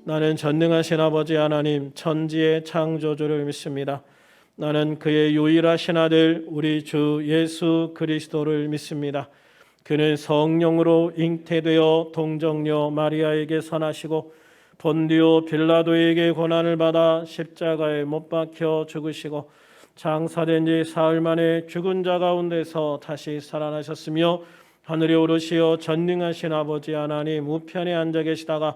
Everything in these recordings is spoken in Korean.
나는 전능하신 아버지 하나님 천지의 창조주를 믿습니다. 나는 그의 유일하신 아들 우리 주 예수 그리스도를 믿습니다. 그는 성령으로 잉태되어 동정녀 마리아에게 선하시고 본디오 빌라도에게 고난을 받아 십자가에 못 박혀 죽으시고 장사된 지 사흘 만에 죽은 자 가운데서 다시 살아나셨으며 하늘에 오르시어 전능하신 아버지 하나님 우편에 앉아 계시다가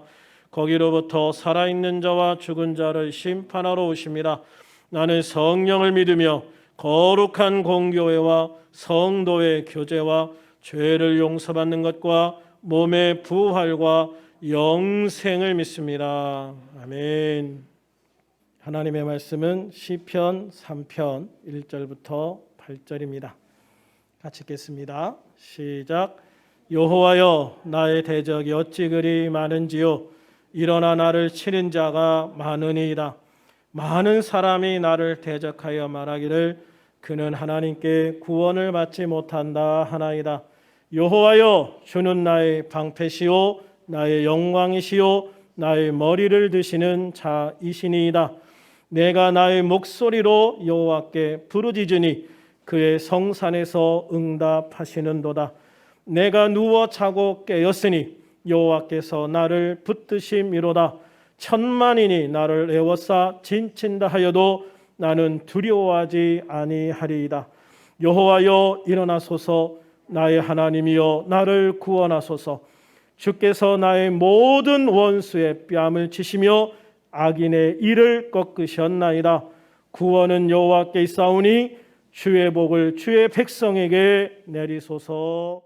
거기로부터 살아있는 자와 죽은 자를 심판하러 오십니다. 나는 성령을 믿으며 거룩한 공교회와 성도의 교제와 죄를 용서받는 것과 몸의 부활과 영생을 믿습니다. 아멘. 하나님의 말씀은 시편 3편 1절부터 8절입니다. 같이 읽겠습니다. 시작. 여호와여, 나의 대적이 어찌 그리 많은지요. 일어나 나를 치는 자가 많으니이다. 많은 사람이 나를 대적하여 말하기를 그는 하나님께 구원을 받지 못한다 하나이다. 여호와여, 주는 나의 방패시요 나의 영광이시요 나의 머리를 드시는 자이시니이다. 내가 나의 목소리로 여호와께 부르짖으니 그의 성산에서 응답하시는도다. 내가 누워 자고 깨었으니 여호와께서 나를 붙드심이로다. 천만인이 나를 애워싸 진친다 하여도 나는 두려워하지 아니하리이다. 여호와여, 일어나소서. 나의 하나님이여, 나를 구원하소서. 주께서 나의 모든 원수의 뺨을 치시며 악인의 이를 꺾으셨나이다. 구원은 여호와께 있사오니 주의 복을 주의 백성에게 내리소서.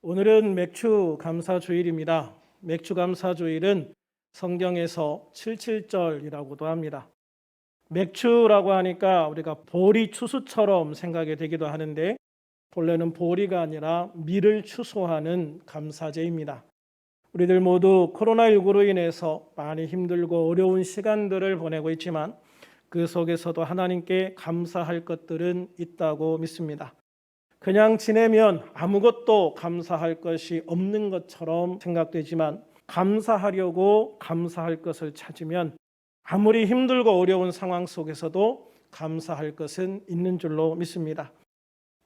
오늘은 맥주 감사주일입니다. 맥주 감사주일은 성경에서 77절이라고도 합니다. 맥주라고 하니까 우리가 보리 추수처럼 생각이 되기도 하는데 본래는 보리가 아니라 밀을 추수하는 감사제입니다. 우리들 모두 코로나19로 인해서 많이 힘들고 어려운 시간들을 보내고 있지만 그 속에서도 하나님께 감사할 것들은 있다고 믿습니다. 그냥 지내면 아무것도 감사할 것이 없는 것처럼 생각되지만 감사하려고 감사할 것을 찾으면 아무리 힘들고 어려운 상황 속에서도 감사할 것은 있는 줄로 믿습니다.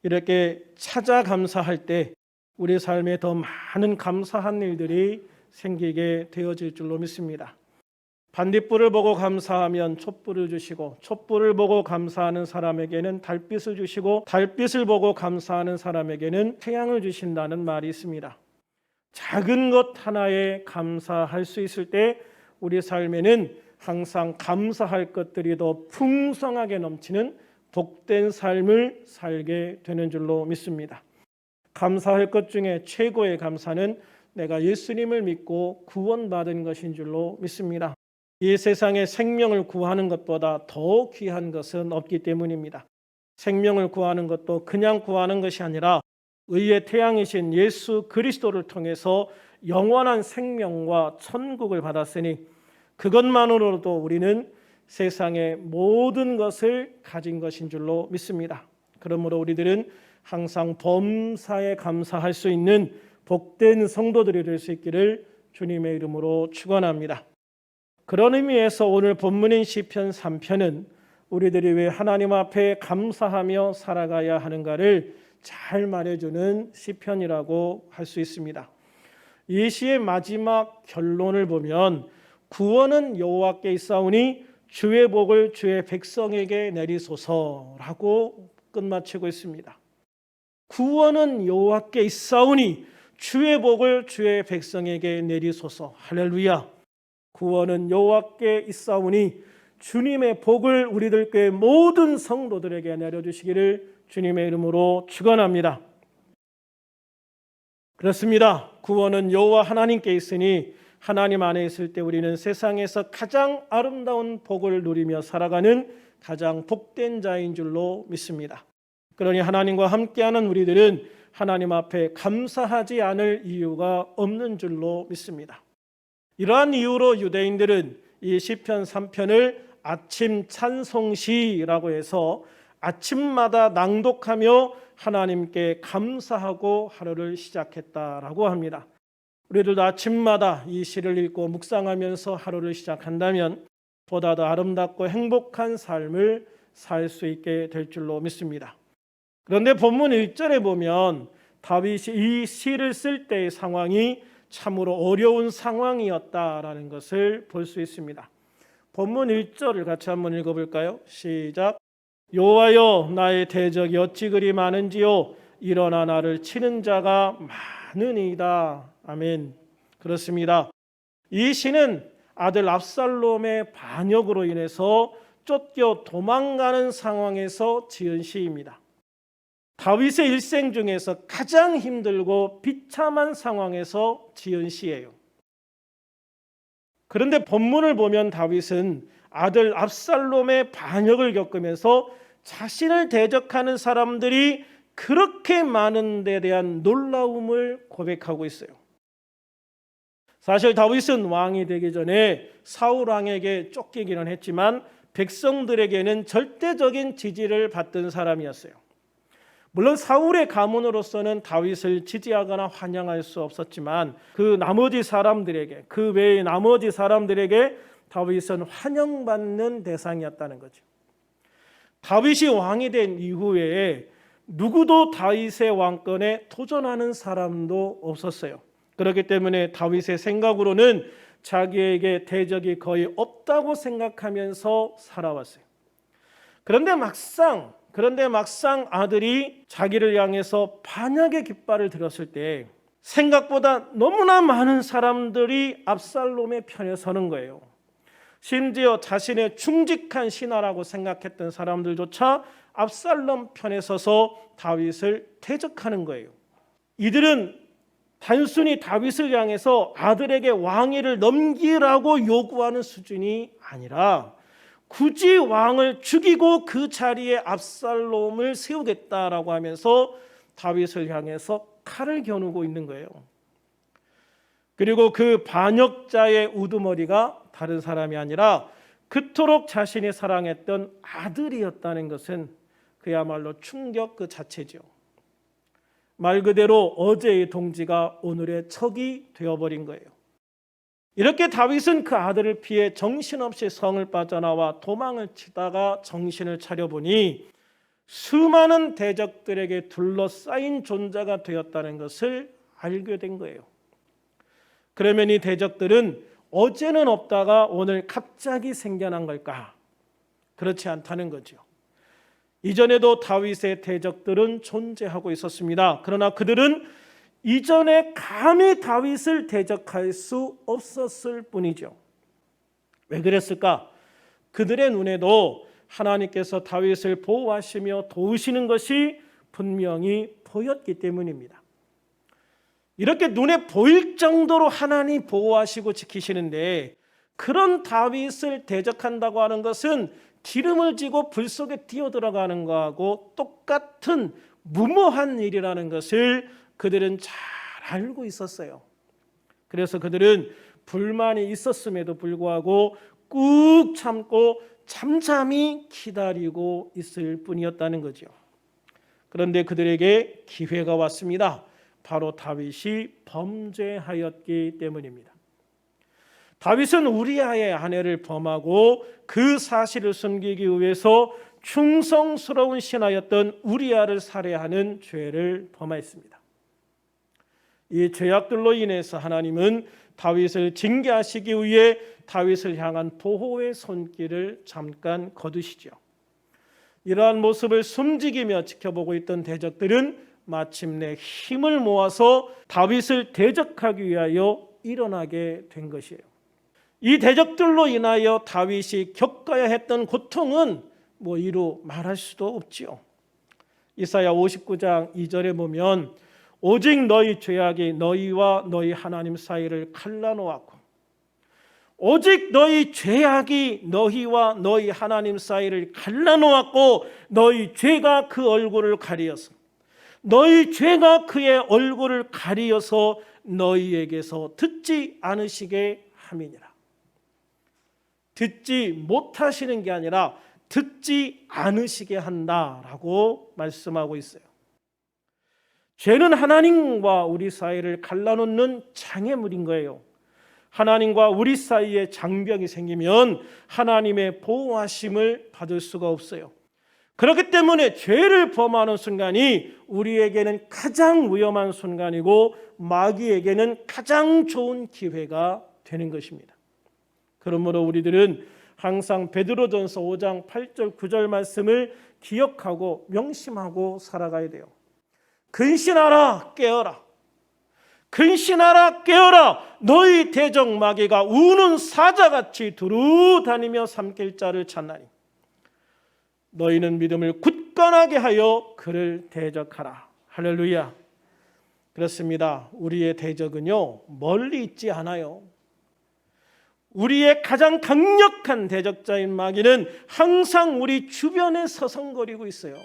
이렇게 찾아 감사할 때 우리 삶에 더 많은 감사한 일들이 생기게 되어질 줄로 믿습니다. 반딧불을 보고 감사하면 촛불을 주시고 촛불을 보고 감사하는 사람에게는 달빛을 주시고 달빛을 보고 감사하는 사람에게는 태양을 주신다는 말이 있습니다. 작은 것 하나에 감사할 수 있을 때 우리 삶에는 항상 감사할 것들이 더 풍성하게 넘치는 복된 삶을 살게 되는 줄로 믿습니다. 감사할 것 중에 최고의 감사는 내가 예수님을 믿고 구원받은 것인 줄로 믿습니다. 이 세상에 생명을 구하는 것보다 더 귀한 것은 없기 때문입니다. 생명을 구하는 것도 그냥 구하는 것이 아니라 의의 태양이신 예수 그리스도를 통해서 영원한 생명과 천국을 받았으니 그것만으로도 우리는 세상의 모든 것을 가진 것인 줄로 믿습니다. 그러므로 우리들은 항상 범사에 감사할 수 있는 복된 성도들이 될 수 있기를 주님의 이름으로 축원합니다. 그런 의미에서 오늘 본문인 시편 3편은 우리들이 왜 하나님 앞에 감사하며 살아가야 하는가를 잘 말해주는 시편이라고 할 수 있습니다. 이 시의 마지막 결론을 보면 구원은 여호와께 있사오니 주의 복을 주의 백성에게 내리소서라고 끝마치고 있습니다. 구원은 여호와께 있사오니 주의 복을 주의 백성에게 내리소서. 할렐루야. 구원은 여호와께 있사오니 주님의 복을 우리들 교회 모든 성도들에게 내려주시기를 주님의 이름으로 축원합니다. 그렇습니다. 구원은 여호와 하나님께 있으니 하나님 안에 있을 때 우리는 세상에서 가장 아름다운 복을 누리며 살아가는 가장 복된 자인 줄로 믿습니다. 그러니 하나님과 함께하는 우리들은 하나님 앞에 감사하지 않을 이유가 없는 줄로 믿습니다. 이러한 이유로 유대인들은 이 시편 3편을 아침 찬송시라고 해서 아침마다 낭독하며 하나님께 감사하고 하루를 시작했다라고 합니다. 우리들도 아침마다 이 시를 읽고 묵상하면서 하루를 시작한다면 보다 더 아름답고 행복한 삶을 살 수 있게 될 줄로 믿습니다. 그런데 본문 1절에 보면 다윗이 이 시를 쓸 때의 상황이 참으로 어려운 상황이었다라는 것을 볼 수 있습니다. 본문 1절을 같이 한번 읽어볼까요? 시작. 여호와여, 나의 대적이 어찌 그리 많은지요, 일어나 나를 치는 자가 많으니이다. 아멘. 그렇습니다. 이 시는 아들 압살롬의 반역으로 인해서 쫓겨 도망가는 상황에서 지은 시입니다. 다윗의 일생 중에서 가장 힘들고 비참한 상황에서 지은 시예요. 그런데 본문을 보면 다윗은 아들 압살롬의 반역을 겪으면서 자신을 대적하는 사람들이 그렇게 많은 데 대한 놀라움을 고백하고 있어요. 사실 다윗은 왕이 되기 전에 사울 왕에게 쫓기기는 했지만 백성들에게는 절대적인 지지를 받던 사람이었어요. 물론 사울의 가문으로서는 다윗을 지지하거나 환영할 수 없었지만 그 나머지 사람들에게, 그 외의 나머지 사람들에게 다윗은 환영받는 대상이었다는 거죠. 다윗이 왕이 된 이후에 누구도 다윗의 왕권에 도전하는 사람도 없었어요. 그렇기 때문에 다윗의 생각으로는 자기에게 대적이 거의 없다고 생각하면서 살아왔어요. 그런데 막상 아들이 자기를 향해서 반역의 깃발을 들었을 때 생각보다 너무나 많은 사람들이 압살롬의 편에 서는 거예요. 심지어 자신의 충직한 신하라고 생각했던 사람들조차 압살롬 편에 서서 다윗을 대적하는 거예요. 이들은 단순히 다윗을 향해서 아들에게 왕위를 넘기라고 요구하는 수준이 아니라 굳이 왕을 죽이고 그 자리에 압살롬을 세우겠다라고 하면서 다윗을 향해서 칼을 겨누고 있는 거예요. 그리고 그 반역자의 우두머리가 다른 사람이 아니라 그토록 자신이 사랑했던 아들이었다는 것은 그야말로 충격 그 자체죠. 말 그대로 어제의 동지가 오늘의 적이 되어버린 거예요. 이렇게 다윗은 그 아들을 피해 정신없이 성을 빠져나와 도망을 치다가 정신을 차려보니 수많은 대적들에게 둘러싸인 존재가 되었다는 것을 알게 된 거예요. 그러면 이 대적들은 어제는 없다가 오늘 갑자기 생겨난 걸까? 그렇지 않다는 거죠. 이전에도 다윗의 대적들은 존재하고 있었습니다. 그러나 그들은 이전에 감히 다윗을 대적할 수 없었을 뿐이죠. 왜 그랬을까? 그들의 눈에도 하나님께서 다윗을 보호하시며 도우시는 것이 분명히 보였기 때문입니다. 이렇게 눈에 보일 정도로 하나님이 보호하시고 지키시는데 그런 다윗을 대적한다고 하는 것은 기름을 지고 불 속에 뛰어들어가는 것하고 똑같은 무모한 일이라는 것을 그들은 잘 알고 있었어요. 그래서 그들은 불만이 있었음에도 불구하고 꾹 참고 잠잠히 기다리고 있을 뿐이었다는 거죠. 그런데 그들에게 기회가 왔습니다. 바로 다윗이 범죄하였기 때문입니다. 다윗은 우리아의 아내를 범하고 그 사실을 숨기기 위해서 충성스러운 신하였던 우리아를 살해하는 죄를 범하였습니다. 이 죄악들로 인해서 하나님은 다윗을 징계하시기 위해 다윗을 향한 보호의 손길을 잠깐 거두시죠. 이러한 모습을 숨지기며 지켜보고 있던 대적들은 마침내 힘을 모아서 다윗을 대적하기 위하여 일어나게 된 것이에요. 이 대적들로 인하여 다윗이 겪어야 했던 고통은 이루 말할 수도 없지요. 이사야 59장 2절에 보면 오직 너희 죄악이 너희와 너희 하나님 사이를 갈라놓았고 오직 너희 죄악이 너희와 너희 하나님 사이를 갈라놓았고 너희 죄가 그 얼굴을 가리어서 너희 죄가 그의 얼굴을 가리어서 너희에게서 듣지 않으시게 함이니라. 듣지 못하시는 게 아니라 듣지 않으시게 한다라고 말씀하고 있어요. 죄는 하나님과 우리 사이를 갈라놓는 장애물인 거예요. 하나님과 우리 사이에 장벽이 생기면 하나님의 보호하심을 받을 수가 없어요. 그렇기 때문에 죄를 범하는 순간이 우리에게는 가장 위험한 순간이고 마귀에게는 가장 좋은 기회가 되는 것입니다. 그러므로 우리들은 항상 베드로전서 5장 8절 9절 말씀을 기억하고 명심하고 살아가야 돼요. 근신하라 깨어라. 근신하라 깨어라. 너희 대적 마귀가 우는 사자같이 두루 다니며 삼킬 자를 찾나니 너희는 믿음을 굳건하게 하여 그를 대적하라. 할렐루야. 그렇습니다. 우리의 대적은요 멀리 있지 않아요. 우리의 가장 강력한 대적자인 마귀는 항상 우리 주변에 서성거리고 있어요.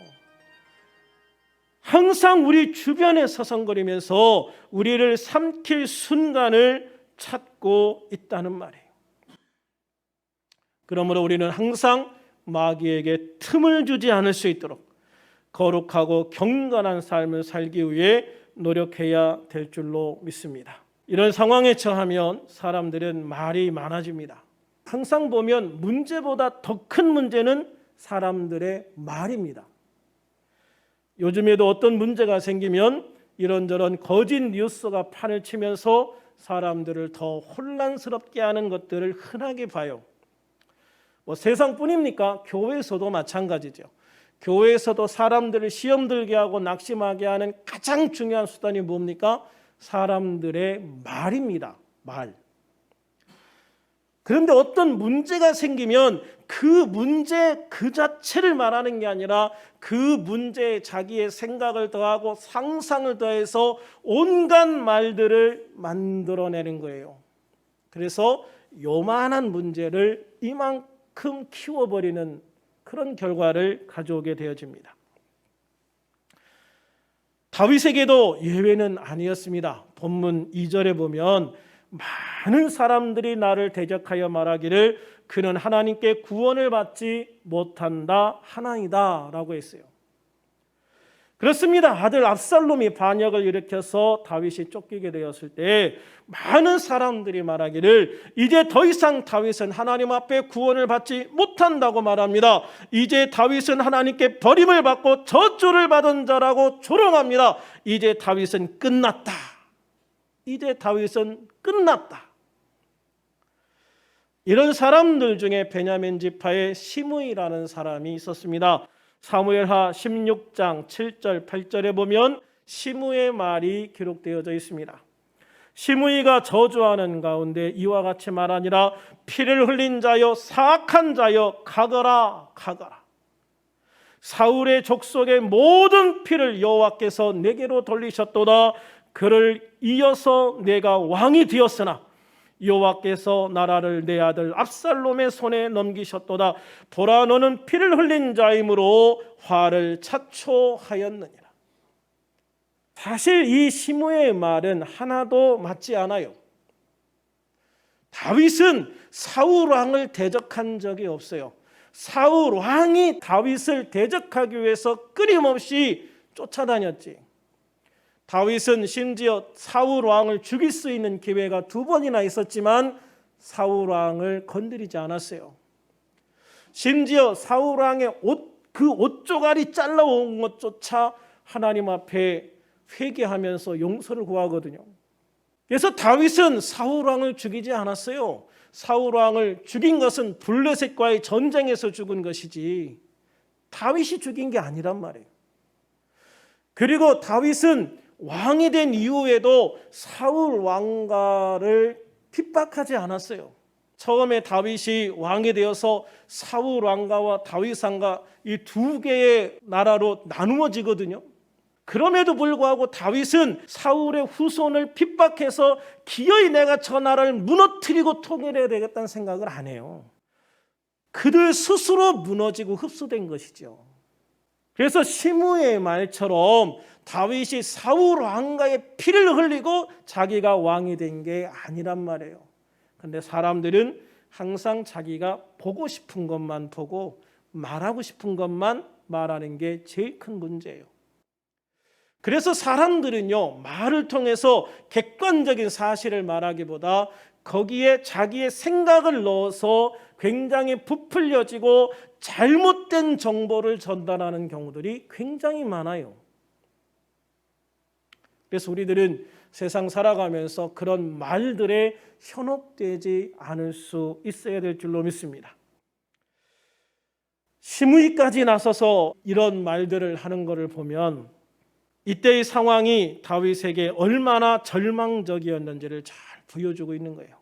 항상 우리 주변에 서성거리면서 우리를 삼킬 순간을 찾고 있다는 말이에요. 그러므로 우리는 항상 마귀에게 틈을 주지 않을 수 있도록 거룩하고 경건한 삶을 살기 위해 노력해야 될 줄로 믿습니다. 이런 상황에 처하면 사람들은 말이 많아집니다. 항상 보면 문제보다 더 큰 문제는 사람들의 말입니다. 요즘에도 어떤 문제가 생기면 이런저런 거짓 뉴스가 판을 치면서 사람들을 더 혼란스럽게 하는 것들을 흔하게 봐요. 세상뿐입니까? 교회에서도 마찬가지죠. 교회에서도 사람들을 시험 들게 하고 낙심하게 하는 가장 중요한 수단이 뭡니까? 사람들의 말입니다. 말. 그런데 어떤 문제가 생기면 그 문제 그 자체를 말하는 게 아니라 그 문제에 자기의 생각을 더하고 상상을 더해서 온갖 말들을 만들어내는 거예요. 그래서 요만한 문제를 이만큼 키워버리는 그런 결과를 가져오게 되어집니다. 다윗에게도 예외는 아니었습니다. 본문 2절에 보면 많은 사람들이 나를 대적하여 말하기를 그는 하나님께 구원을 받지 못한다 하나이다 라고 했어요. 그렇습니다. 아들 압살롬이 반역을 일으켜서 다윗이 쫓기게 되었을 때 많은 사람들이 말하기를 이제 더 이상 다윗은 하나님 앞에 구원을 받지 못한다고 말합니다. 이제 다윗은 하나님께 버림을 받고 저주를 받은 자라고 조롱합니다. 이제 다윗은 끝났다. 이제 다윗은 끝났다. 이런 사람들 중에 베냐민 지파의 시므이라는 사람이 있었습니다. 사무엘하 16장 7절 8절에 보면 시므의 말이 기록되어져 있습니다. 시므이가 저주하는 가운데 이와 같이 말하니라 피를 흘린 자여 사악한 자여 가거라 가거라. 사울의 족속의 모든 피를 여호와께서 내게로 돌리셨도다. 그를 이어서 내가 왕이 되었으나 여호와께서 나라를 내 아들 압살롬의 손에 넘기셨도다. 보라 너는 피를 흘린 자이므로 화를 자초하였느니라. 사실 이 시므의 말은 하나도 맞지 않아요. 다윗은 사울 왕을 대적한 적이 없어요. 사울 왕이 다윗을 대적하기 위해서 끊임없이 쫓아다녔지. 다윗은 심지어 사울 왕을 죽일 수 있는 기회가 2번이나 있었지만 사울 왕을 건드리지 않았어요. 심지어 사울 왕의 그 옷 조각이 잘라온 것조차 하나님 앞에 회개하면서 용서를 구하거든요. 그래서 다윗은 사울 왕을 죽이지 않았어요. 사울 왕을 죽인 것은 블레셋과의 전쟁에서 죽은 것이지 다윗이 죽인 게 아니란 말이에요. 그리고 다윗은 왕이 된 이후에도 사울 왕가를 핍박하지 않았어요. 처음에 다윗이 왕이 되어서 사울 왕가와 다윗 왕가 이 2개의 나라로 나누어지거든요. 그럼에도 불구하고 다윗은 사울의 후손을 핍박해서 기어이 내가 저 나라를 무너뜨리고 통일해야 되겠다는 생각을 안 해요. 그들 스스로 무너지고 흡수된 것이죠. 그래서 시므의 말처럼 다윗이 사울 왕가의 피를 흘리고 자기가 왕이 된 게 아니란 말이에요. 그런데 사람들은 항상 자기가 보고 싶은 것만 보고 말하고 싶은 것만 말하는 게 제일 큰 문제예요. 그래서 사람들은요, 말을 통해서 객관적인 사실을 말하기보다 거기에 자기의 생각을 넣어서 굉장히 부풀려지고 잘못된 정보를 전달하는 경우들이 굉장히 많아요. 그래서 우리들은 세상 살아가면서 그런 말들에 현혹되지 않을 수 있어야 될 줄로 믿습니다. 시므이까지 나서서 이런 말들을 하는 것을 보면 이때의 상황이 다윗에게 얼마나 절망적이었는지를 잘 보여주고 있는 거예요.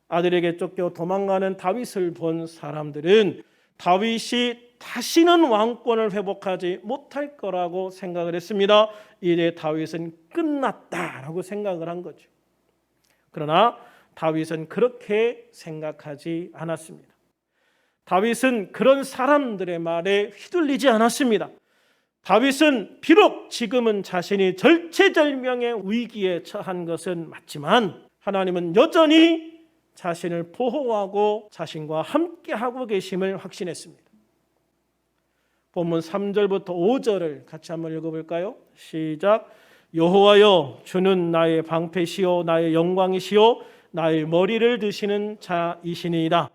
아들에게 쫓겨 도망가는 다윗을 본 사람들은 다윗이 다시는 왕권을 회복하지 못할 거라고 생각을 했습니다. 이제 다윗은 끝났다라고 생각을 한 거죠. 그러나 다윗은 그렇게 생각하지 않았습니다. 다윗은 그런 사람들의 말에 휘둘리지 않았습니다. 다윗은 비록 지금은 자신이 절체절명의 위기에 처한 것은 맞지만 하나님은 여전히 자신을 보호하고 자신과 함께하고 계심을 확신했습니다. 본문 3절부터 5절을 같이 한번 읽어볼까요? 시작. 여호와여, 주는 나의 방패시요 나의 영광이시요 나의 머리를 드시는 자이시니이다.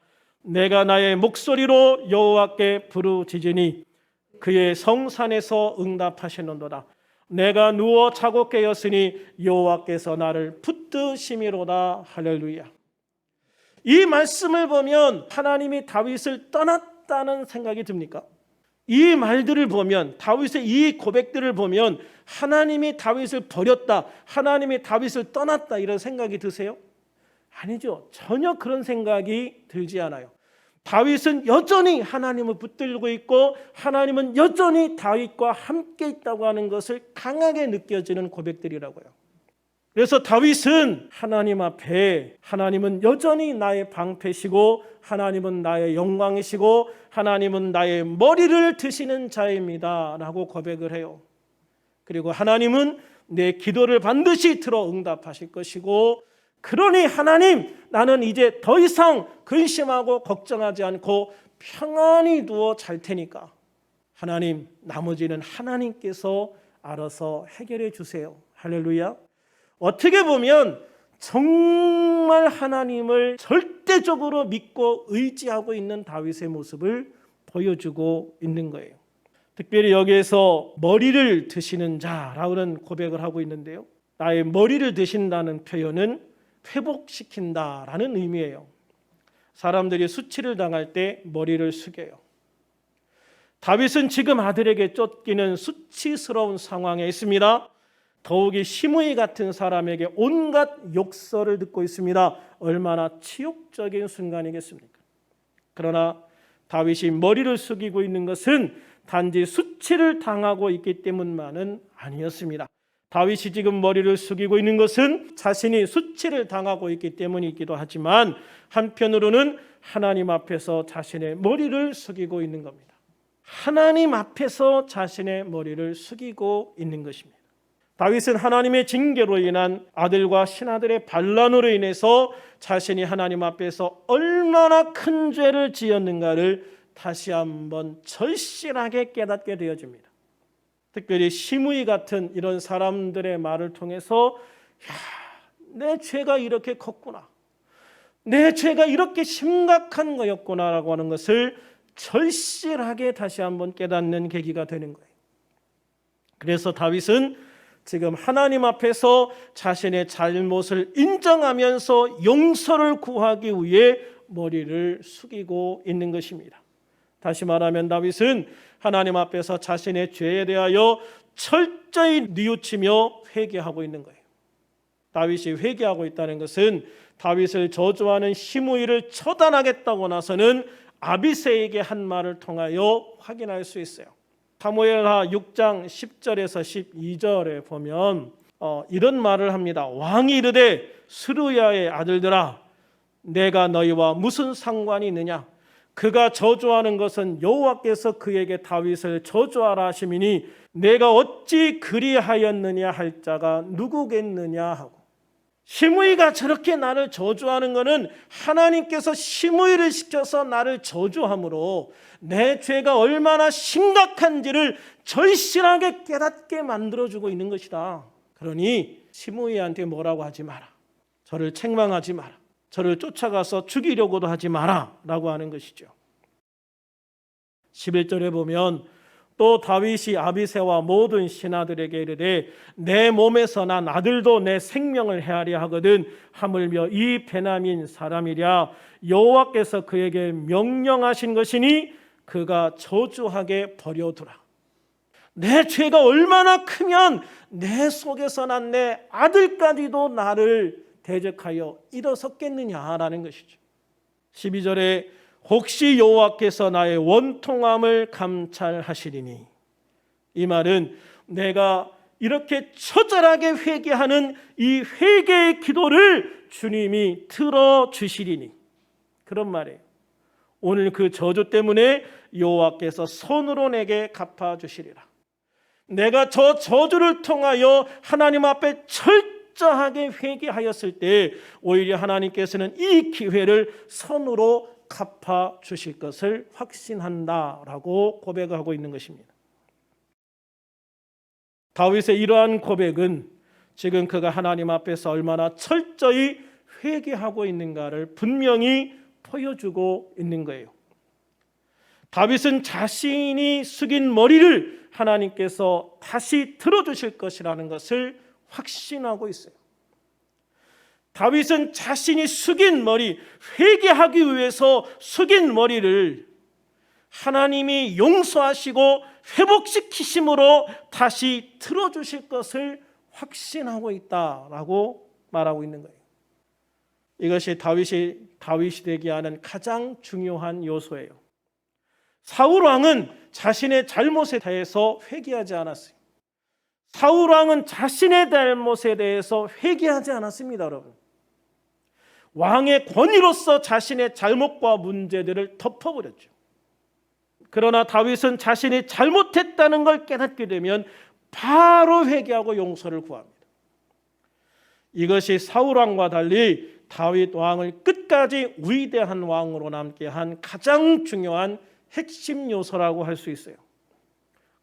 내가 나의 목소리로 여호와께 부르짖으니 그의 성산에서 응답하시는도다. 내가 누워 자고 깨었으니 여호와께서 나를 붙드심이로다. 할렐루야. 이 말씀을 보면 하나님이 다윗을 떠났다는 생각이 듭니까? 이 말들을 보면, 다윗의 이 고백들을 보면 하나님이 다윗을 버렸다, 하나님이 다윗을 떠났다 이런 생각이 드세요? 아니죠. 전혀 그런 생각이 들지 않아요. 다윗은 여전히 하나님을 붙들고 있고 하나님은 여전히 다윗과 함께 있다고 하는 것을 강하게 느껴지는 고백들이라고요. 그래서 다윗은 하나님 앞에 하나님은 여전히 나의 방패시고 하나님은 나의 영광이시고 하나님은 나의 머리를 드시는 자입니다 라고 고백을 해요. 그리고 하나님은 내 기도를 반드시 들어 응답하실 것이고, 그러니 하나님, 나는 이제 더 이상 근심하고 걱정하지 않고 평안히 누워 잘 테니까 하나님, 나머지는 하나님께서 알아서 해결해 주세요. 할렐루야. 어떻게 보면 정말 하나님을 절대적으로 믿고 의지하고 있는 다윗의 모습을 보여주고 있는 거예요. 특별히 여기에서 머리를 드시는 자라는 고백을 하고 있는데요, 나의 머리를 드신다는 표현은 회복시킨다라는 의미예요. 사람들이 수치를 당할 때 머리를 숙여요. 다윗은 지금 아들에게 쫓기는 수치스러운 상황에 있습니다. 더욱이 시므이 같은 사람에게 온갖 욕설을 듣고 있습니다. 얼마나 치욕적인 순간이겠습니까? 그러나 다윗이 머리를 숙이고 있는 것은 단지 수치를 당하고 있기 때문만은 아니었습니다. 다윗이 지금 머리를 숙이고 있는 것은 자신이 수치를 당하고 있기 때문이기도 하지만 한편으로는 하나님 앞에서 자신의 머리를 숙이고 있는 겁니다. 하나님 앞에서 자신의 머리를 숙이고 있는 것입니다. 다윗은 하나님의 징계로 인한 아들과 신하들의 반란으로 인해서 자신이 하나님 앞에서 얼마나 큰 죄를 지었는가를 다시 한번 절실하게 깨닫게 되어집니다. 특별히 시므이 같은 이런 사람들의 말을 통해서 내 죄가 이렇게 컸구나, 내 죄가 이렇게 심각한 거였구나라고 하는 것을 절실하게 다시 한번 깨닫는 계기가 되는 거예요. 그래서 다윗은 지금 하나님 앞에서 자신의 잘못을 인정하면서 용서를 구하기 위해 머리를 숙이고 있는 것입니다. 다시 말하면 다윗은 하나님 앞에서 자신의 죄에 대하여 철저히 뉘우치며 회개하고 있는 거예요. 다윗이 회개하고 있다는 것은 다윗을 저주하는 시므이를 처단하겠다고 나서는 아비새에게 한 말을 통하여 확인할 수 있어요. 사무엘하 6장 10절에서 12절에 보면 이런 말을 합니다. 왕이 이르되 스루야의 아들들아, 내가 너희와 무슨 상관이 있느냐? 그가 저주하는 것은 여호와께서 그에게 다윗을 저주하라 하심이니 내가 어찌 그리하였느냐 할 자가 누구겠느냐 하고, 시므이가 저렇게 나를 저주하는 것은 하나님께서 시므이를 시켜서 나를 저주함으로 내 죄가 얼마나 심각한지를 절실하게 깨닫게 만들어주고 있는 것이다. 그러니 시므이한테 뭐라고 하지 마라. 저를 책망하지 마라. 저를 쫓아가서 죽이려고도 하지 마라 라고 하는 것이죠. 11절에 보면 또 다윗이 아비새와 모든 신하들에게 이르되 내 몸에서 난 아들도 내 생명을 해하려 하거든 하물며 이 베냐민 사람이랴 여호와께서 그에게 명령하신 것이니 그가 저주하게 버려두라. 내 죄가 얼마나 크면 내 속에서 난 내 아들까지도 나를 대적하여 일어섰겠느냐라는 것이죠. 12절에 혹시 여호와께서 나의 원통함을 감찰하시리니, 이 말은 내가 이렇게 처절하게 회개하는 이 회개의 기도를 주님이 들어주시리니, 그런 말이에요. 오늘 그 저주 때문에 여호와께서 손으로 내게 갚아주시리라. 내가 저 저주를 통하여 하나님 앞에 철저하게 회개하였을 때 오히려 하나님께서는 이 기회를 손으로 갚아주실 것을 확신한다라고 고백하고 있는 것입니다. 다윗의 이러한 고백은 지금 그가 하나님 앞에서 얼마나 철저히 회개하고 있는가를 분명히 보여주고 있는 거예요. 다윗은 자신이 숙인 머리를 하나님께서 다시 들어주실 것이라는 것을 확신하고 있어요. 다윗은 자신이 숙인 머리, 회개하기 위해서 숙인 머리를 하나님이 용서하시고 회복시키심으로 다시 들어주실 것을 확신하고 있다라고 말하고 있는 거예요. 이것이 다윗이 되게 하는 가장 중요한 요소예요. 사울 왕은 자신의 잘못에 대해서 회개하지 않았어요. 사울 왕은 자신의 잘못에 대해서 회개하지 않았습니다, 여러분. 왕의 권위로서 자신의 잘못과 문제들을 덮어버렸죠. 그러나 다윗은 자신이 잘못했다는 걸 깨닫게 되면 바로 회개하고 용서를 구합니다. 이것이 사울 왕과 달리 다윗 왕을 끝까지 위대한 왕으로 남게 한 가장 중요한 핵심 요소라고 할 수 있어요.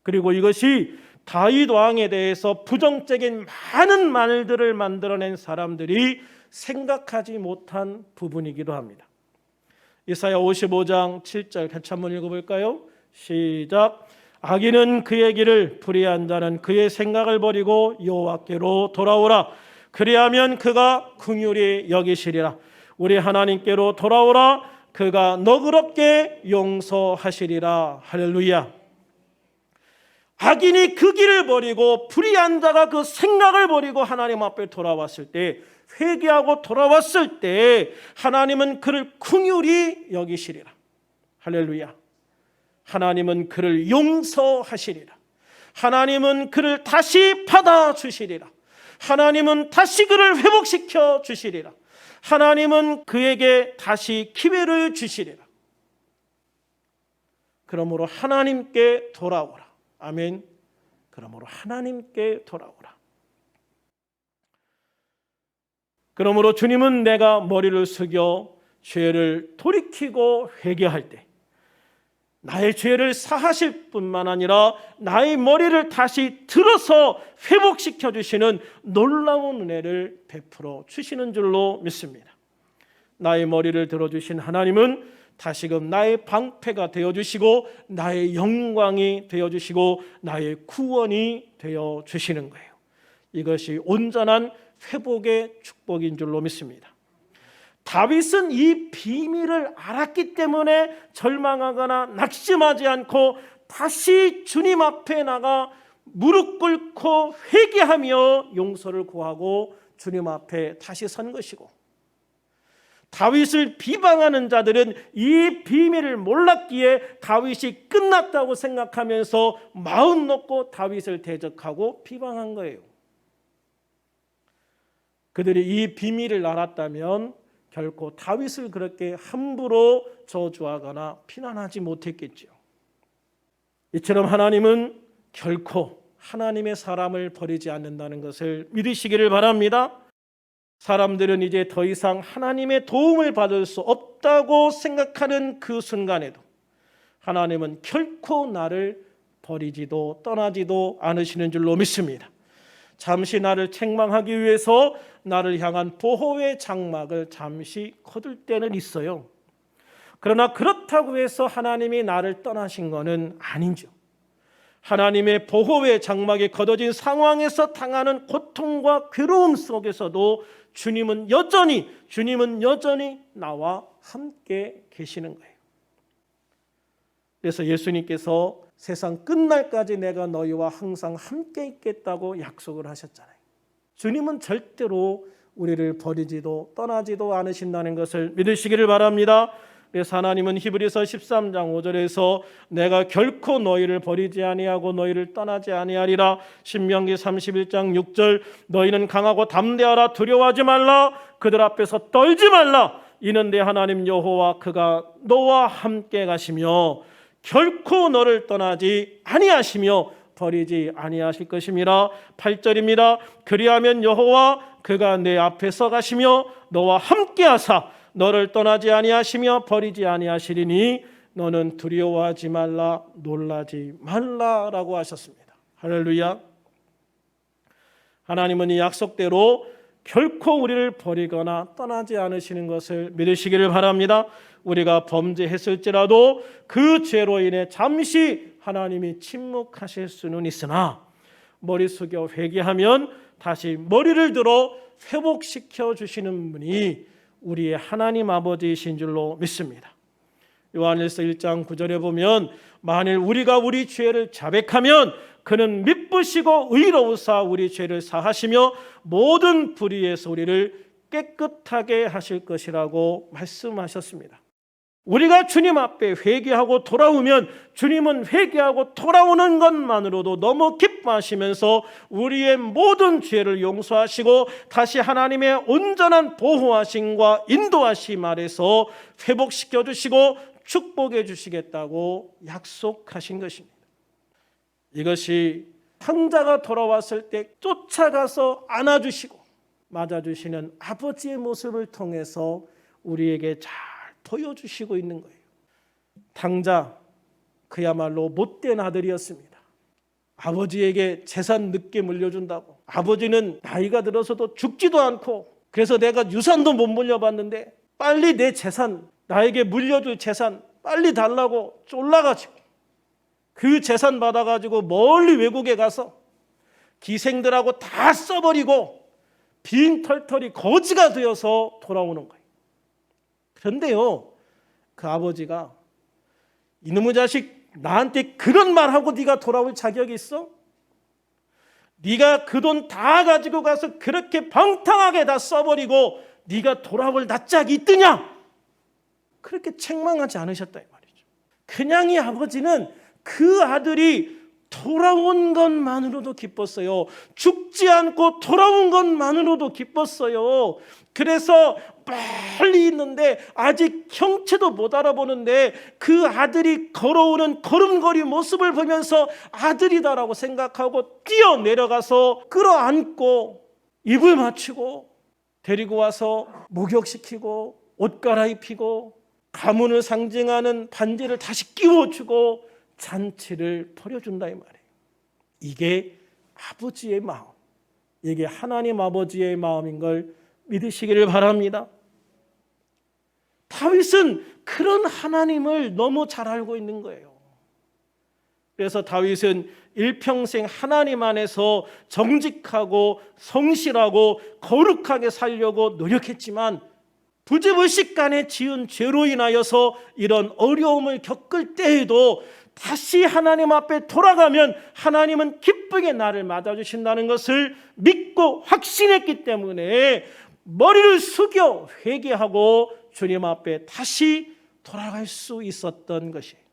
그리고 이것이 다윗 왕에 대해서 부정적인 많은 말들을 만들어낸 사람들이 생각하지 못한 부분이기도 합니다. 이사야 55장 7절 같이 한번 읽어볼까요? 시작. 악인은 그의 길을, 불의한 자는 그의 생각을 버리고 여호와께로 돌아오라. 그리하면 그가 긍휼히 여기시리라. 우리 하나님께로 돌아오라. 그가 너그럽게 용서하시리라. 할렐루야. 악인이 그 길을 버리고 불의한 자가 그 생각을 버리고 하나님 앞에 돌아왔을 때, 회개하고 돌아왔을 때 하나님은 그를 긍휼히 여기시리라. 할렐루야. 하나님은 그를 용서하시리라. 하나님은 그를 다시 받아주시리라. 하나님은 다시 그를 회복시켜 주시리라. 하나님은 그에게 다시 기회를 주시리라. 그러므로 하나님께 돌아오라. 아멘. 그러므로 하나님께 돌아오라. 그러므로 주님은 내가 머리를 숙여 죄를 돌이키고 회개할 때 나의 죄를 사하실 뿐만 아니라 나의 머리를 다시 들어서 회복시켜 주시는 놀라운 은혜를 베풀어 주시는 줄로 믿습니다. 나의 머리를 들어주신 하나님은 다시금 나의 방패가 되어주시고 나의 영광이 되어주시고 나의 구원이 되어주시는 거예요. 이것이 온전한 회복의 축복인 줄로 믿습니다. 다윗은 이 비밀을 알았기 때문에 절망하거나 낙심하지 않고 다시 주님 앞에 나가 무릎 꿇고 회개하며 용서를 구하고 주님 앞에 다시 선 것이고, 다윗을 비방하는 자들은 이 비밀을 몰랐기에 다윗이 끝났다고 생각하면서 마음 놓고 다윗을 대적하고 비방한 거예요. 그들이 이 비밀을 알았다면 결코 다윗을 그렇게 함부로 저주하거나 비난하지 못했겠죠. 이처럼 하나님은 결코 하나님의 사람을 버리지 않는다는 것을 믿으시기를 바랍니다. 사람들은 이제 더 이상 하나님의 도움을 받을 수 없다고 생각하는 그 순간에도 하나님은 결코 나를 버리지도 떠나지도 않으시는 줄로 믿습니다. 잠시 나를 책망하기 위해서 나를 향한 보호의 장막을 잠시 거둘 때는 있어요. 그러나 그렇다고 해서 하나님이 나를 떠나신 것은 아니죠. 하나님의 보호의 장막이 걷어진 상황에서 당하는 고통과 괴로움 속에서도 주님은 여전히 나와 함께 계시는 거예요. 그래서 예수님께서 세상 끝날까지 내가 너희와 항상 함께 있겠다고 약속을 하셨잖아요. 주님은 절대로 우리를 버리지도 떠나지도 않으신다는 것을 믿으시기를 바랍니다. 그래서 하나님은 히브리서 13장 5절에서 내가 결코 너희를 버리지 아니하고 너희를 떠나지 아니하리라. 신명기 31장 6절 너희는 강하고 담대하라. 두려워하지 말라. 그들 앞에서 떨지 말라. 이는 내 하나님 여호와 그가 너와 함께 가시며 결코 너를 떠나지 아니하시며 버리지 아니하실 것임이라. 8절입니다. 그리하면 여호와 그가 내 앞에서 가시며 너와 함께 하사 너를 떠나지 아니하시며 버리지 아니하시리니 너는 두려워하지 말라 놀라지 말라라고 하셨습니다. 할렐루야. 하나님은 이 약속대로 결코 우리를 버리거나 떠나지 않으시는 것을 믿으시기를 바랍니다. 우리가 범죄했을지라도 그 죄로 인해 잠시 하나님이 침묵하실 수는 있으나 머리 숙여 회개하면 다시 머리를 들어 회복시켜 주시는 분이 우리의 하나님 아버지이신 줄로 믿습니다. 요한일서 1장 9절에 보면 만일 우리가 우리 죄를 자백하면 그는 미쁘시고 의로우사 우리 죄를 사하시며 모든 불의에서 우리를 깨끗하게 하실 것이라고 말씀하셨습니다. 우리가 주님 앞에 회개하고 돌아오면 주님은 회개하고 돌아오는 것만으로도 너무 기뻐하시면서 우리의 모든 죄를 용서하시고 다시 하나님의 온전한 보호하심과 인도하심 아래서 회복시켜 주시고 축복해 주시겠다고 약속하신 것입니다. 이것이 황자가 돌아왔을 때 쫓아가서 안아주시고 맞아주시는 아버지의 모습을 통해서 우리에게 잘 보여주시고 있는 거예요. 당자 그야말로 못된 아들이었습니다. 아버지에게 재산 늦게 물려준다고. 아버지는 나이가 들어서도 죽지도 않고 그래서 내가 유산도 못 물려받는데 빨리 내 재산, 나에게 물려줄 재산 빨리 달라고 쫄라가지고 그 재산 받아가지고 멀리 외국에 가서 기생들하고 다 써버리고 빈털털이 거지가 되어서 돌아오는 거예요. 그런데요, 그 아버지가 이놈의 자식 나한테 그런 말하고 네가 돌아올 자격이 있어? 네가 그 돈 다 가지고 가서 그렇게 방탕하게 다 써버리고 네가 돌아올 낯짝이 있더냐? 그렇게 책망하지 않으셨다 이 말이죠. 그냥 이 아버지는 그 아들이 돌아온 것만으로도 기뻤어요. 죽지 않고 돌아온 것만으로도 기뻤어요. 그래서 멀리 있는데 아직 형체도 못 알아보는데 그 아들이 걸어오는 걸음걸이 모습을 보면서 아들이다라고 생각하고 뛰어내려가서 끌어안고 입을 맞추고 데리고 와서 목욕시키고 옷 갈아입히고 가문을 상징하는 반지를 다시 끼워주고 잔치를 벌여준다 이 말이에요. 이게 아버지의 마음, 이게 하나님 아버지의 마음인 걸 믿으시기를 바랍니다. 다윗은 그런 하나님을 너무 잘 알고 있는 거예요. 그래서 다윗은 일평생 하나님 안에서 정직하고 성실하고 거룩하게 살려고 노력했지만 부지불식간에 지은 죄로 인하여서 이런 어려움을 겪을 때에도 다시 하나님 앞에 돌아가면 하나님은 기쁘게 나를 맞아주신다는 것을 믿고 확신했기 때문에 머리를 숙여 회개하고 주님 앞에 다시 돌아갈 수 있었던 것이에요.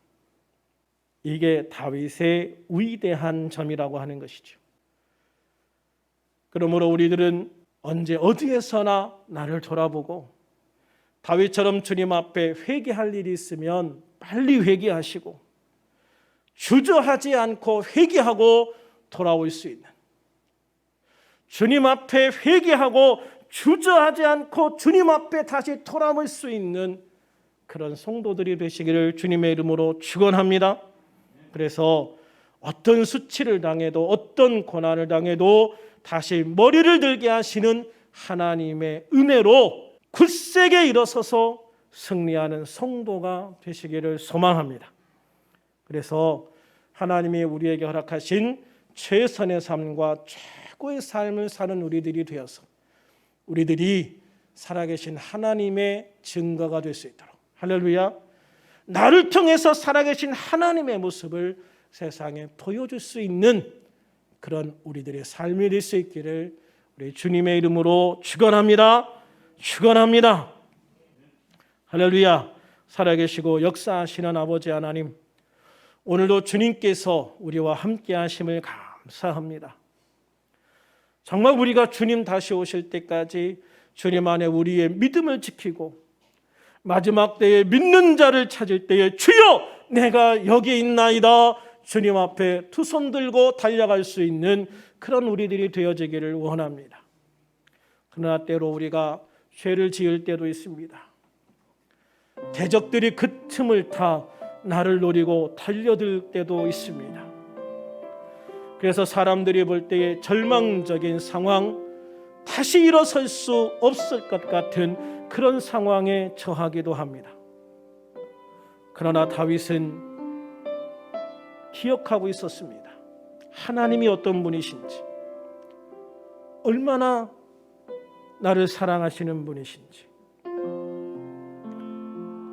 이게 다윗의 위대한 점이라고 하는 것이죠. 그러므로 우리들은 언제 어디에서나 나를 돌아보고 다윗처럼 주님 앞에 회개할 일이 있으면 빨리 회개하시고 주저하지 않고 회개하고 돌아올 수 있는, 주님 앞에 회개하고 주저하지 않고 주님 앞에 다시 돌아올 수 있는 그런 성도들이 되시기를 주님의 이름으로 축원합니다. 그래서 어떤 수치를 당해도 어떤 고난을 당해도 다시 머리를 들게 하시는 하나님의 은혜로 굳세게 일어서서 승리하는 성도가 되시기를 소망합니다. 그래서 하나님이 우리에게 허락하신 최선의 삶과 최고의 삶을 사는 우리들이 되어서 우리들이 살아계신 하나님의 증거가 될 수 있도록, 할렐루야, 나를 통해서 살아계신 하나님의 모습을 세상에 보여줄 수 있는 그런 우리들의 삶이 될 수 있기를 우리 주님의 이름으로 축원합니다. 축원합니다. 할렐루야. 살아계시고 역사하시는 아버지 하나님, 오늘도 주님께서 우리와 함께 하심을 감사합니다. 정말 우리가 주님 다시 오실 때까지 주님 안에 우리의 믿음을 지키고 마지막 때에 믿는 자를 찾을 때에 주여 내가 여기 있나이다 주님 앞에 두 손 들고 달려갈 수 있는 그런 우리들이 되어지기를 원합니다. 그러나 때로 우리가 죄를 지을 때도 있습니다. 대적들이 그 틈을 타 나를 노리고 달려들 때도 있습니다. 그래서 사람들이 볼 때에 절망적인 상황, 다시 일어설 수 없을 것 같은 그런 상황에 처하기도 합니다. 그러나 다윗은 기억하고 있었습니다. 하나님이 어떤 분이신지, 얼마나 나를 사랑하시는 분이신지,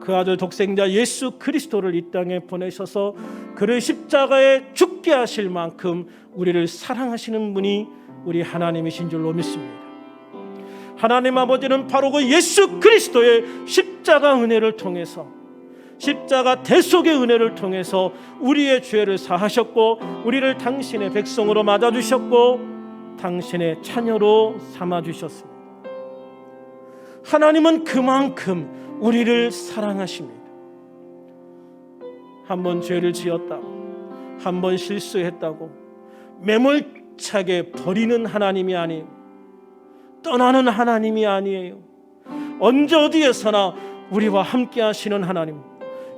그 아들 독생자 예수 그리스도를 이 땅에 보내셔서 그를 십자가에 죽게 하실 만큼 우리를 사랑하시는 분이 우리 하나님이신 줄로 믿습니다. 하나님 아버지는 바로 그 예수 그리스도의 십자가 은혜를 통해서, 십자가 대속의 은혜를 통해서 우리의 죄를 사하셨고 우리를 당신의 백성으로 맞아주셨고 당신의 자녀로 삼아주셨습니다. 하나님은 그만큼 우리를 사랑하십니다. 한번 죄를 지었다고, 한번 실수했다고 매몰차게 버리는 하나님이 아니에요. 떠나는 하나님이 아니에요. 언제 어디에서나 우리와 함께 하시는 하나님,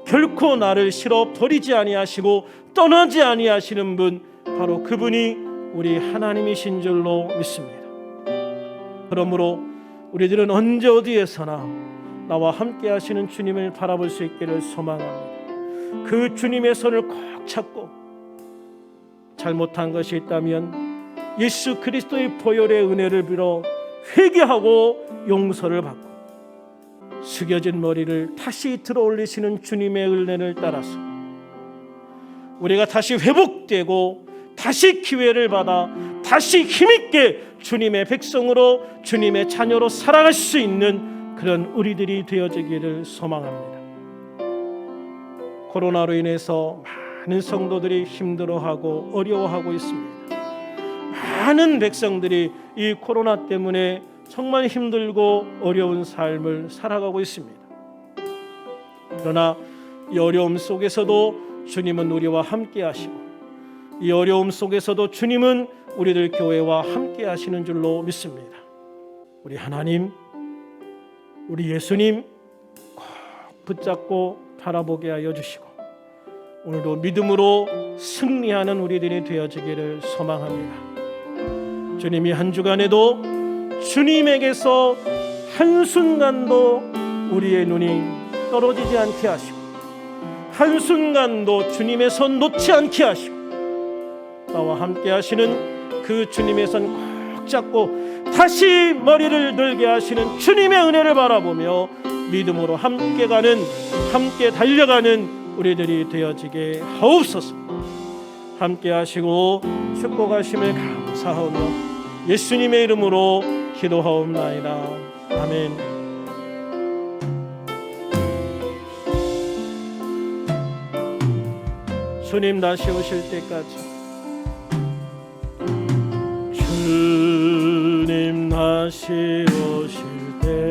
결코 나를 싫어 버리지 아니하시고 떠나지 아니하시는 분, 바로 그분이 우리 하나님이신 줄로 믿습니다. 그러므로 우리들은 언제 어디에서나 나와 함께 하시는 주님을 바라볼 수 있기를 소망합니다. 그 주님의 손을 꼭 잡고 잘못한 것이 있다면 예수 그리스도의 보혈의 은혜를 빌어 회개하고 용서를 받고 숙여진 머리를 다시 들어 올리시는 주님의 은혜를 따라서 우리가 다시 회복되고 다시 기회를 받아 다시 힘있게 주님의 백성으로, 주님의 자녀로 살아갈 수 있는 그런 우리들이 되어지기를 소망합니다. 코로나로 인해서 많은 성도들이 힘들어하고 어려워하고 있습니다. 많은 백성들이 이 코로나 때문에 정말 힘들고 어려운 삶을 살아가고 있습니다. 그러나 이 어려움 속에서도 주님은 우리와 함께 하시고, 이 어려움 속에서도 주님은 우리들 교회와 함께 하시는 줄로 믿습니다. 우리 하나님, 우리 예수님 꼭 붙잡고 바라보게 하여 주시고 오늘도 믿음으로 승리하는 우리들이 되어지기를 소망합니다. 주님이 한 주간에도 주님에게서 한순간도 우리의 눈이 떨어지지 않게 하시고 한순간도 주님의 손 놓지 않게 하시고 나와 함께 하시는 그 주님의 손 꼭 잡고 다시 머리를 들게 하시는 주님의 은혜를 바라보며 믿음으로 함께 가는, 함께 달려가는 우리들이 되어지게 하옵소서. 함께 하시고 축복하심을 감사하며 예수님의 이름으로 기도하옵나이다. 아멘. 주님 다시 오실 때까지, 주님 다시 오실 때까지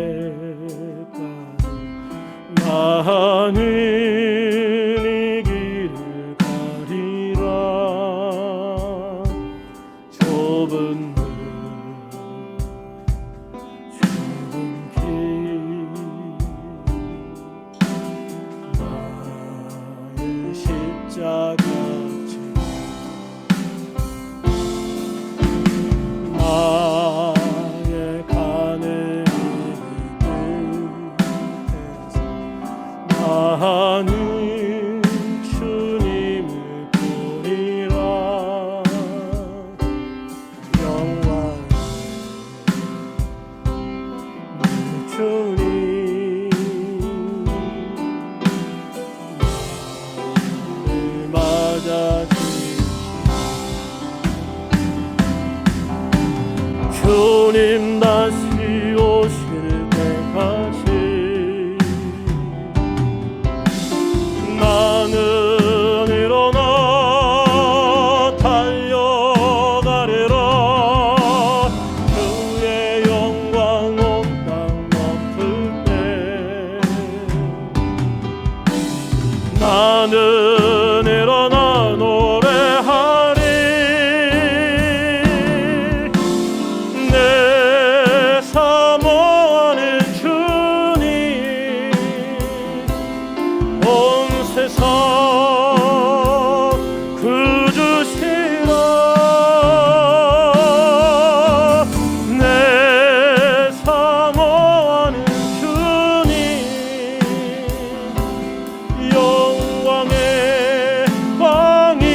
나는 이 길을 가리라. 좁은 문 주님 다시 오실 때까지 나는 일어나 달려가리라. 주의 영광 온 땅 덮을 때 나는 일어나 노래하리. 내 사모하는 주님 온 세상 구주시라. 내 사모하는 주님 영광의 왕이.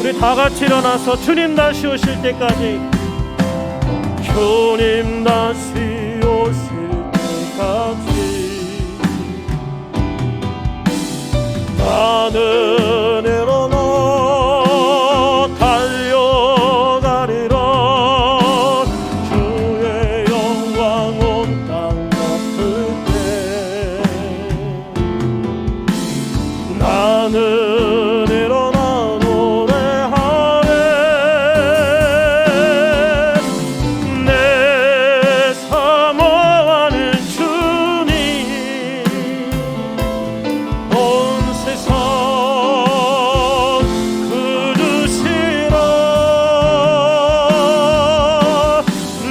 우리 다 같이 일어나서 주님 다시 오실 때까지, 주님 다시 오실 때까지 나는 일어나 달려가리라. 주의 영광 온 땅 덮을 때 나는 일어나 노래하리. 내 사모하는 주님 온 세상 구주시라.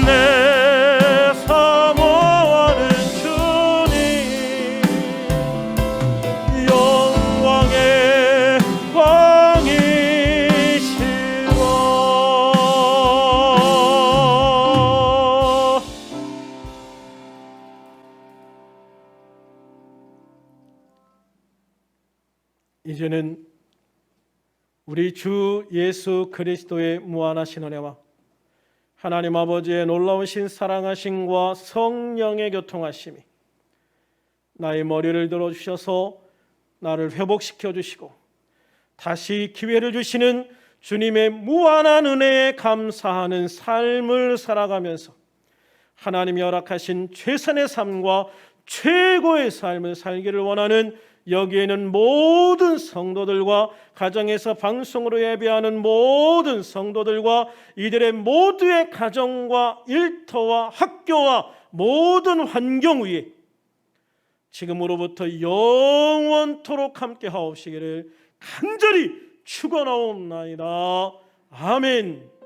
내 사모하는 주님 영광의 왕이시라. 이제는 우리 주 예수 그리스도의 무한하신 은혜와 하나님 아버지의 놀라우신 사랑하심과 성령의 교통하심이 나의 머리를 들어주셔서 나를 회복시켜 주시고 다시 기회를 주시는 주님의 무한한 은혜에 감사하는 삶을 살아가면서 하나님이 허락하신 최선의 삶과 최고의 삶을 살기를 원하는 여기에는 모든 성도들과 가정에서 방송으로 예배하는 모든 성도들과 이들의 모두의 가정과 일터와 학교와 모든 환경 위에 지금으로부터 영원토록 함께 하옵시기를 간절히 축원하옵나이다. 아멘.